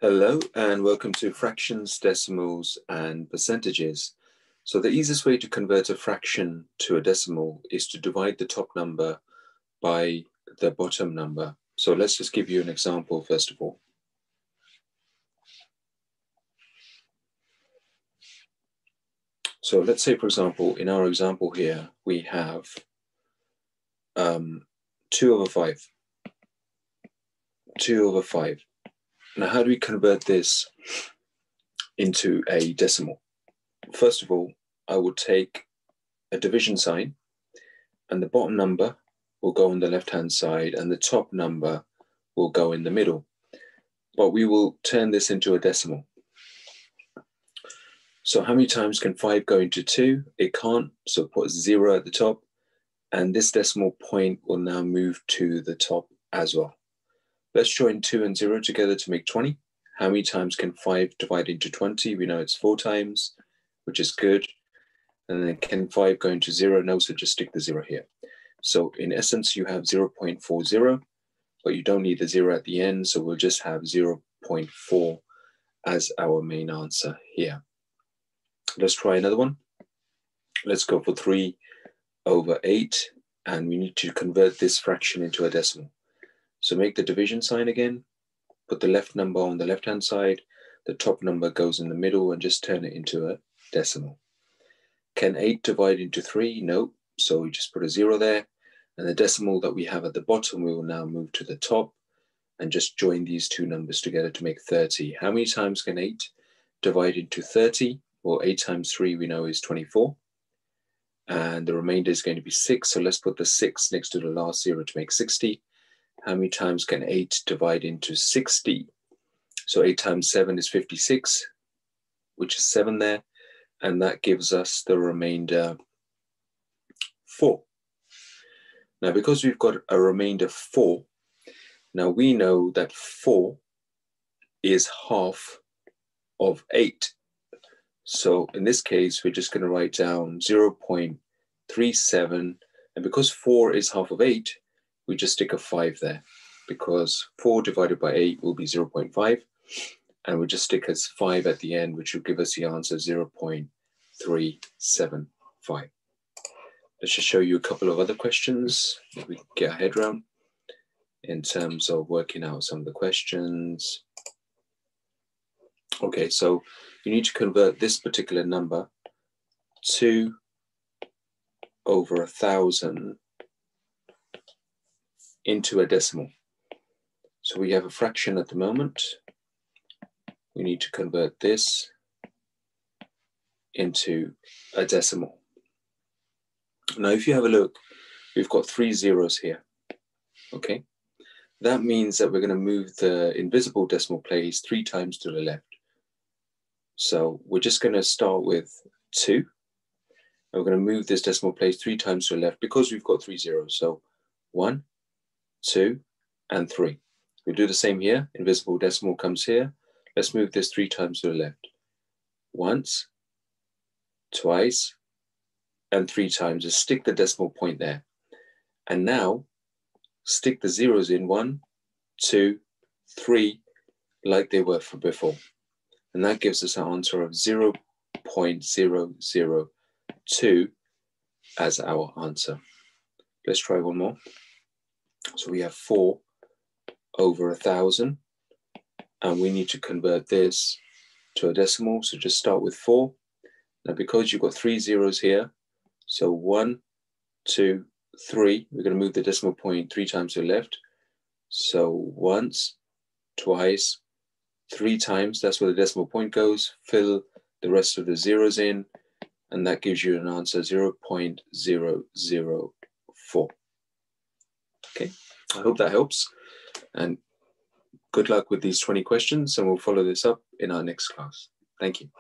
Hello and welcome to fractions, decimals and percentages. So the easiest way to convert a fraction to a decimal is to divide the top number by the bottom number. So let's just give you an example first of all. So let's say, for example, in our example here, we have 2/5. 2/5. Now, how do we convert this into a decimal? First of all, I will take a division sign and the bottom number will go on the left-hand side and the top number will go in the middle. But we will turn this into a decimal. So how many times can 5 go into 2? It can't, so put 0 at the top, and this decimal point will now move to the top as well. Let's join 2 and 0 together to make 20. How many times can 5 divide into 20? We know it's 4 times, which is good. And then can 5 go into 0? No, so just stick the 0 here. So in essence, you have 0.40, but you don't need the 0 at the end, so we'll just have 0.4 as our main answer here. Let's try another one. Let's go for 3/8, and we need to convert this fraction into a decimal. So make the division sign again, put the left number on the left-hand side, the top number goes in the middle, and just turn it into a decimal. Can 8 divide into 3? No, so we just put a 0 there, and the decimal that we have at the bottom, we will now move to the top, and just join these two numbers together to make 30. How many times can 8 divide into 30? Well, 8 times 3 we know is 24. And the remainder is going to be 6. So let's put the 6 next to the last 0 to make 60. How many times can 8 divide into 60? So 8 times 7 is 56, which is 7 there. And that gives us the remainder 4. Now, because we've got a remainder 4, now we know that 4 is half of 8. So in this case, we're just going to write down 0.37. And because 4 is half of 8, we just stick a 5 there, because 4 divided by 8 will be 0.5. And we just stick as 5 at the end, which will give us the answer 0.375. Let's just show you a couple of other questions that we can get our head around in terms of working out some of the questions. Okay, so you need to convert this particular number, 2/1000, into a decimal. So we have a fraction at the moment. We need to convert this into a decimal. Now, if you have a look, we've got 3 zeros here, okay? That means that we're going to move the invisible decimal place 3 times to the left. So we're just going to start with 2. And we're going to move this decimal place 3 times to the left because we've got 3 zeros. So 1, 2, and 3. We'll do the same here. Invisible decimal comes here. Let's move this 3 times to the left. Once, twice, and 3 times. Just stick the decimal point there. And now stick the zeros in 1, 2, 3, like they were from before. And that gives us an answer of 0.002 as our answer. Let's try one more. So we have 4/1000, and we need to convert this to a decimal. So just start with 4. Now, because you've got 3 zeros here, so 1, 2, 3, we're going to move the decimal point 3 times to the left. So once, twice, 3 times, that's where the decimal point goes. Fill the rest of the zeros in, and that gives you an answer 0.004. Okay, I hope that helps. And good luck with these 20 questions, and we'll follow this up in our next class. Thank you.